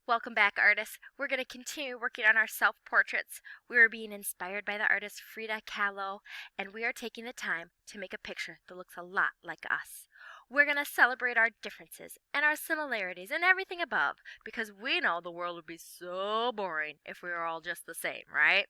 Welcome back, artists. We're going to continue working on our self-portraits. We are being inspired by the artist Frida Kahlo, and we are taking the time to make a picture that looks a lot like us. We're going to celebrate our differences and our similarities and everything above, because we know the world would be so boring if we were all just the same, right?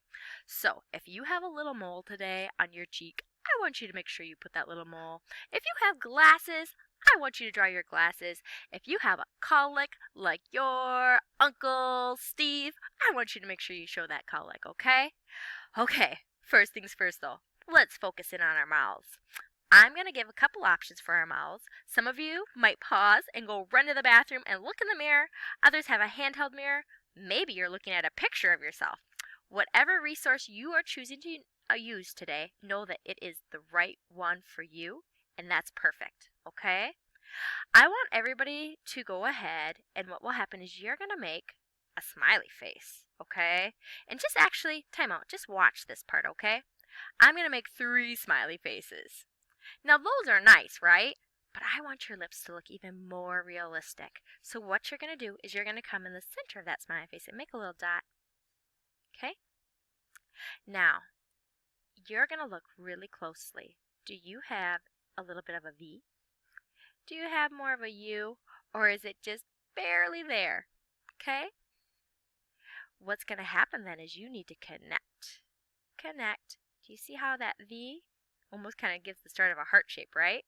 So, if you have a little mole today on your cheek, I want you to make sure you put that little mole. If you have glasses, I want you to draw your glasses. If you have a colic like your Uncle Steve, I want you to make sure you show that colic, okay? Okay, first things first though, let's focus in on our mouths. I'm going to give a couple options for our mouths. Some of you might pause and go run to the bathroom and look in the mirror. Others have a handheld mirror. Maybe you're looking at a picture of yourself. Whatever resource you are choosing to use today, know that it is the right one for you, and that's perfect, okay? I want everybody to go ahead, and what will happen is you're going to make a smiley face, okay? And just actually, time out, just watch this part, okay? I'm going to make 3 smiley faces. Now, those are nice, right? But I want your lips to look even more realistic. So what you're going to do is you're going to come in the center of that smiley face and make a little dot, okay? Now, you're going to look really closely. Do you have a little bit of a V? Do you have more of a U, or is it just barely there? Okay? What's going to happen then is you need to connect. Connect. Do you see how that V almost kind of gives the start of a heart shape, right?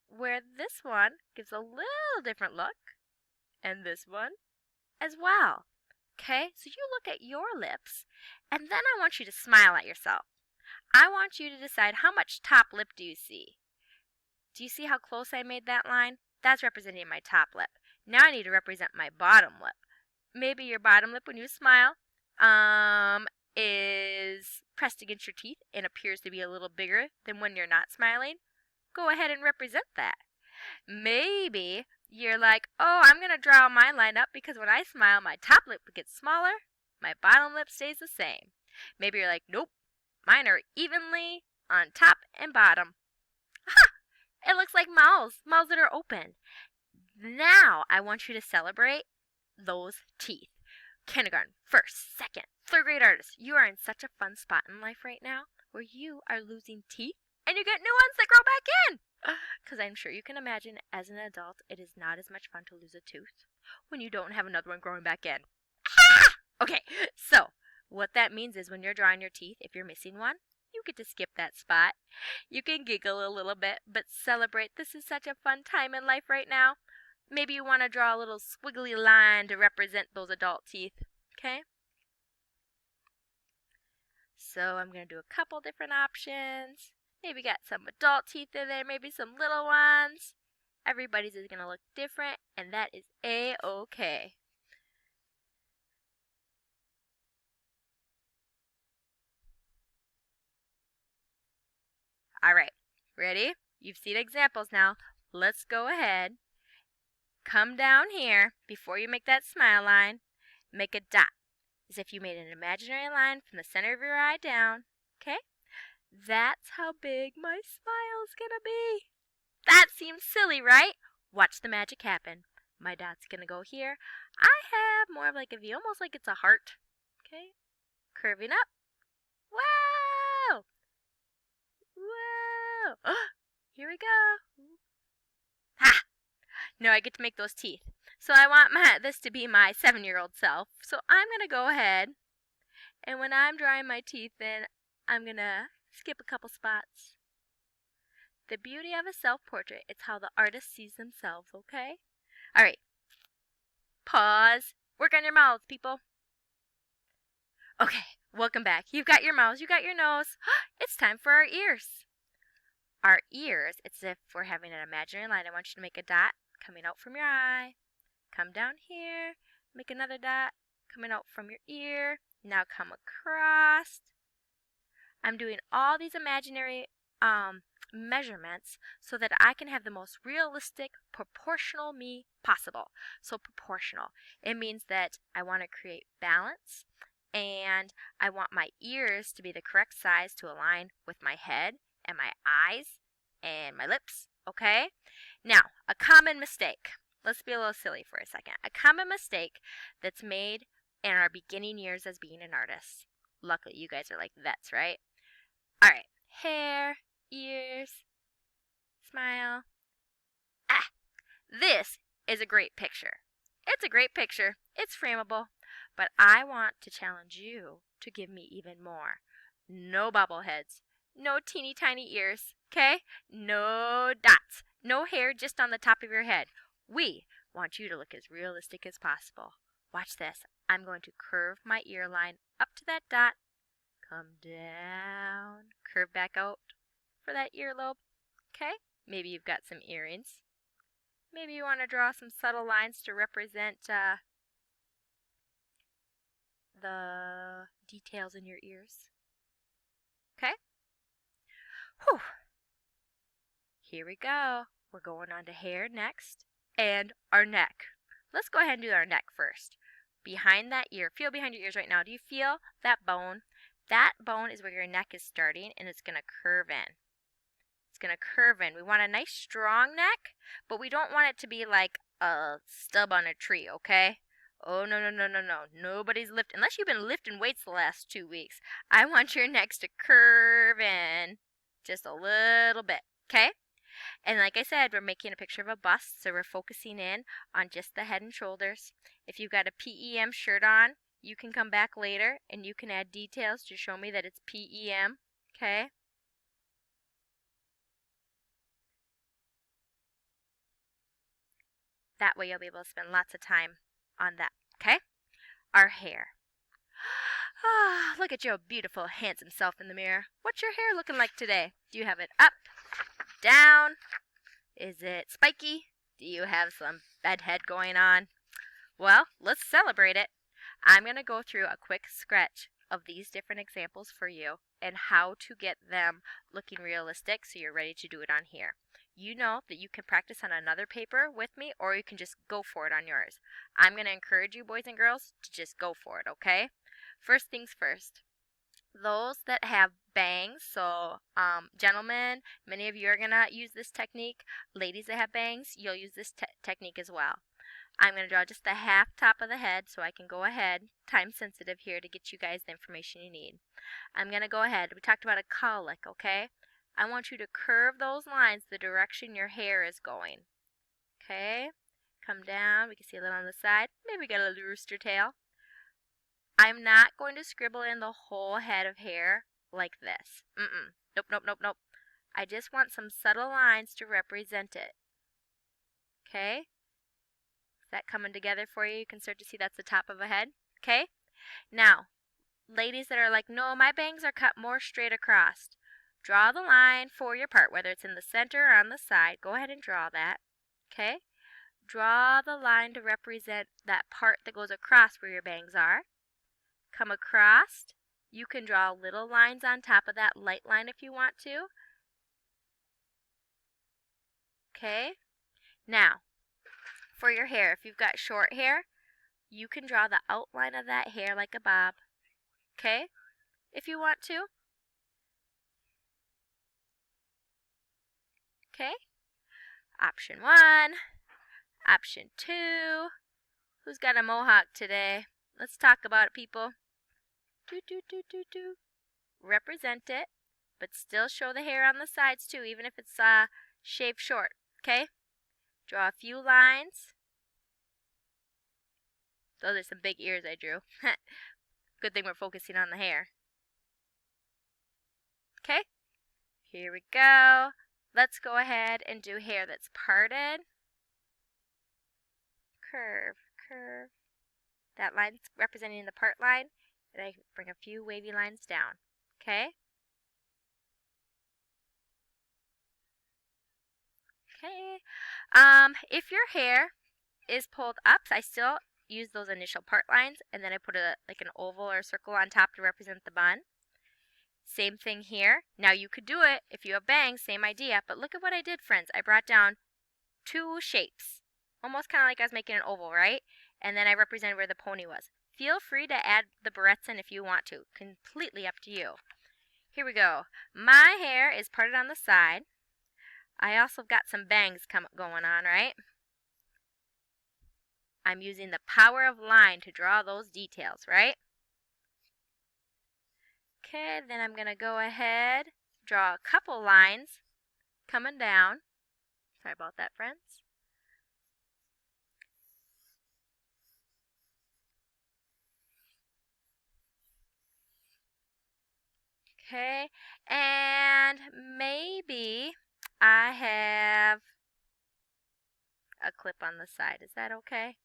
Where this one gives a little different look, and this one as well. Okay? So you look at your lips, and then I want you to smile at yourself. I want you to decide how much top lip do you see? Do you see how close I made that line? That's representing my top lip. Now I need to represent my bottom lip. Maybe your bottom lip when you smile is pressed against your teeth and appears to be a little bigger than when you're not smiling. Go ahead and represent that. Maybe you're like, oh, I'm going to draw my line up because when I smile, my top lip gets smaller, my bottom lip stays the same. Maybe you're like, nope, mine are evenly on top and bottom. Ha! It looks like mouths that are open. Now I want you to celebrate those teeth. Kindergarten, first, second, third grade artists, you are in such a fun spot in life right now where you are losing teeth and you get new ones that grow back in. Because I'm sure you can imagine as an adult, it is not as much fun to lose a tooth when you don't have another one growing back in. Ah! Okay, so what that means is when you're drawing your teeth, if you're missing one, you get to skip that spot. You can giggle a little bit, but celebrate. This is such a fun time in life right now. Maybe you want to draw a little squiggly line to represent those adult teeth, okay? So I'm going to do a couple different options. Maybe got some adult teeth in there, maybe some little ones. Everybody's is going to look different, and that is A-okay. Alright, ready? You've seen examples now. Let's go ahead. Come down here before you make that smile line. Make a dot, as if you made an imaginary line from the center of your eye down. Okay? That's how big my smile's gonna be. That seems silly, right? Watch the magic happen. My dot's gonna go here. I have more of like a V, almost like it's a heart. Okay? Curving up. Whoa! Whoa! Here we go. Ha! No, I get to make those teeth. So I want this to be my 7-year-old self. So I'm going to go ahead, and when I'm drawing my teeth in, I'm going to skip a couple spots. The beauty of a self-portrait is how the artist sees themselves, okay? Alright. Pause. Work on your mouths, people. Okay, welcome back. You've got your mouths, you got your nose. It's time for our ears. Our ears, it's as if we're having an imaginary line. I want you to make a dot coming out from your eye. Come down here, make another dot coming out from your ear. Now come across. I'm doing all these imaginary measurements so that I can have the most realistic, proportional me possible. So proportional. It means that I want to create balance, and I want my ears to be the correct size to align with my head and my eyes and my lips, okay? Now, a common mistake. let's be a little silly for a second. A common mistake that's made in our beginning years as being an artist. Luckily, you guys are like vets, right? All right. Hair, ears, smile. Ah, this is a great picture. It's a great picture. It's frameable. But I want to challenge you to give me even more. No bobbleheads. No teeny tiny ears. Okay? No dots. No hair just on the top of your head. We want you to look as realistic as possible. Watch this. I'm going to curve my ear line up to that dot. Come down. Curve back out for that earlobe. Okay? Maybe you've got some earrings. Maybe you want to draw some subtle lines to represent the details in your ears. Okay? Whew. Here we go. We're going on to hair next and our neck. Let's go ahead and do our neck first. Behind that ear, feel behind your ears right now. Do you feel that bone? That bone is where your neck is starting and it's going to curve in. It's going to curve in. We want a nice strong neck, but we don't want it to be like a stub on a tree, okay? Oh, no, no, no, no, no. Nobody's lifting. Unless you've been lifting weights the last 2 weeks. I want your necks to curve in just a little bit, okay? And like I said, we're making a picture of a bust, so we're focusing in on just the head and shoulders. If you've got a PEM shirt on, you can come back later and you can add details to show me that it's PEM, okay? That way you'll be able to spend lots of time on that, okay? Our hair. Ah, look at your beautiful, handsome self in the mirror. What's your hair looking like today? Do you have it up, down? Is it spiky? Do you have some bedhead going on? Well, let's celebrate it. I'm going to go through a quick sketch of these different examples for you and how to get them looking realistic so you're ready to do it on here. You know that you can practice on another paper with me or you can just go for it on yours. I'm going to encourage you, boys and girls, to just go for it, okay? First things first. Those that have bangs, so gentlemen, many of you are going to use this technique. Ladies that have bangs, you'll use this technique as well. I'm going to draw just the half top of the head so I can go ahead, time sensitive here to get you guys the information you need. I'm going to go ahead. We talked about a cowlick, okay? I want you to curve those lines the direction your hair is going. Okay? Come down. We can see a little on the side. Maybe we got a little rooster tail. I'm not going to scribble in the whole head of hair like this. Nope, nope, nope, nope. I just want some subtle lines to represent it. Okay? Is that coming together for you? You can start to see that's the top of a head. Okay? Now, ladies that are like, no, my bangs are cut more straight across. Draw the line for your part, whether it's in the center or on the side. Go ahead and draw that. Okay? Draw the line to represent that part that goes across where your bangs are. Come across. You can draw little lines on top of that light line if you want to. Okay? Now, for your hair, if you've got short hair, you can draw the outline of that hair like a bob. Okay? If you want to. Okay? Option 1. Option 2. Who's got a mohawk today? Let's talk about it, people. Represent it, but still show the hair on the sides too, even if it's shaved short. Okay? Draw a few lines. Those are some big ears I drew. Good thing we're focusing on the hair. Okay? Here we go. Let's go ahead and do hair that's parted. Curve, curve. That line's representing the part line. And I bring a few wavy lines down. Okay? Okay. If your hair is pulled up, I still use those initial part lines, and then I put like an oval or circle on top to represent the bun. Same thing here. Now you could do it if you have bangs, same idea, but look at what I did, friends. I brought down 2 shapes. Almost kind of like I was making an oval, right? And then I represented where the pony was. Feel free to add the barrettes in if you want to. Completely up to you. Here we go. My hair is parted on the side. I also got some bangs going on, right? I'm using the power of line to draw those details, right? Okay, then I'm going to go ahead, draw a couple lines coming down. Sorry about that, friends. Okay, and maybe I have a clip on the side. Is that okay?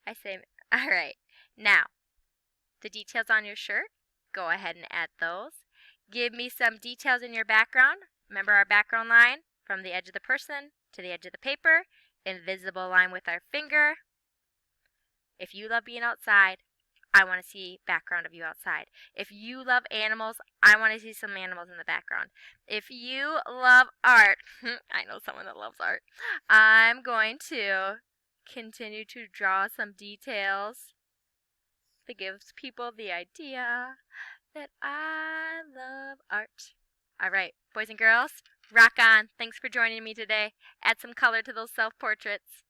I say, all right. Now, the details on your shirt, go ahead and add those. Give me some details in your background. Remember our background line? From the edge of the person to the edge of the paper. Invisible line with our finger. If you love being outside, I want to see background of you outside. If you love animals, I want to see some animals in the background. If you love art, I know someone that loves art, I'm going to continue to draw some details that gives people the idea that I love art. All right, boys and girls, rock on. Thanks for joining me today. Add some color to those self-portraits.